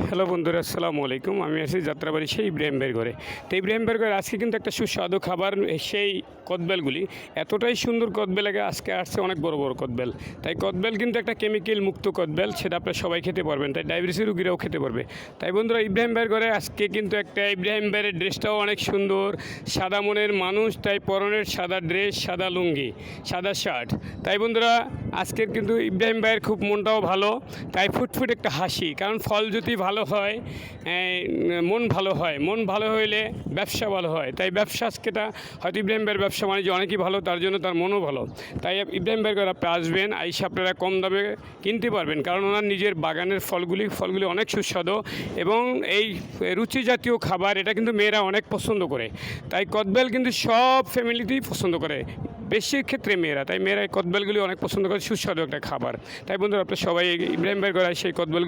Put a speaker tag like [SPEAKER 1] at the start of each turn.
[SPEAKER 1] Hello বন্ধুরা, আসসালামু আলাইকুম। আমি আছি যাত্রাবাড়ি সেই ইব্রাহিম ভাইয়ের ঘরে। তো ইব্রাহিম ভাইয়ের ঘরে আজকে কিন্তু একটা সুস্বাদু খাবার, সেই কদবেলগুলি এতটাই সুন্দর কদবেল। আগে আজকে আসছে অনেক বড় বড় কদবেল। তাই কদবেল কিন্তু একটা কেমিক্যাল মুক্ত কদবেল, সেটা আপনারা সবাই খেতে পারবেন। তাই ডায়াবেটিসের রুগীরাও খেতে পারবে। তাই বন্ধুরা, ইব্রাহিম ভাইয়ের ঘরে আজকে কিন্তু একটা, ইব্রাহিম ভাইয়ের ড্রেসটাও অনেক সুন্দর, সাদা মনের মানুষ, তাই পরনের সাদা ড্রেস, সাদা লুঙ্গি, সাদা শার্ট। তাই বন্ধুরা, আজকের কিন্তু ইব্রাহিম ভাইয়ের খুব মনটাও ভালো, তাই ফুটফুট একটা হাসি। কারণ ফল যদি ভালো হয়, মন ভালো হয়, মন ভালো হইলে ব্যবসা ভালো হয়। তাই ব্যবসা আজকেটা হয়তো ইব্রাহিম ভাইয়ের ব্যবসা বাণিজ্য অনেকই ভালো, তার জন্য তার মনও ভালো। তাই ইব্রাহিম ভাইয়ের ঘরে আপনি আসবেন, আইসা আপনারা কম দামে কিনতে পারবেন। কারণ ওনার নিজের বাগানের ফলগুলি অনেক সুস্বাদু এবং এই রুচি জাতীয় খাবার, এটা কিন্তু মেয়েরা অনেক পছন্দ করে। তাই কদবেল কিন্তু সব ফ্যামিলিতেই পছন্দ করে, বেশি ক্ষেত্রে মেয়েরা। তাই মেয়েরা এই কদবেলগুলি অনেক পছন্দ করে, সুস্বাদু একটা খাবার। তাই বন্ধুরা, আপনি সবাই ইব্রাহিম ভাইয়ের ঘরে সেই কদবেলগুলি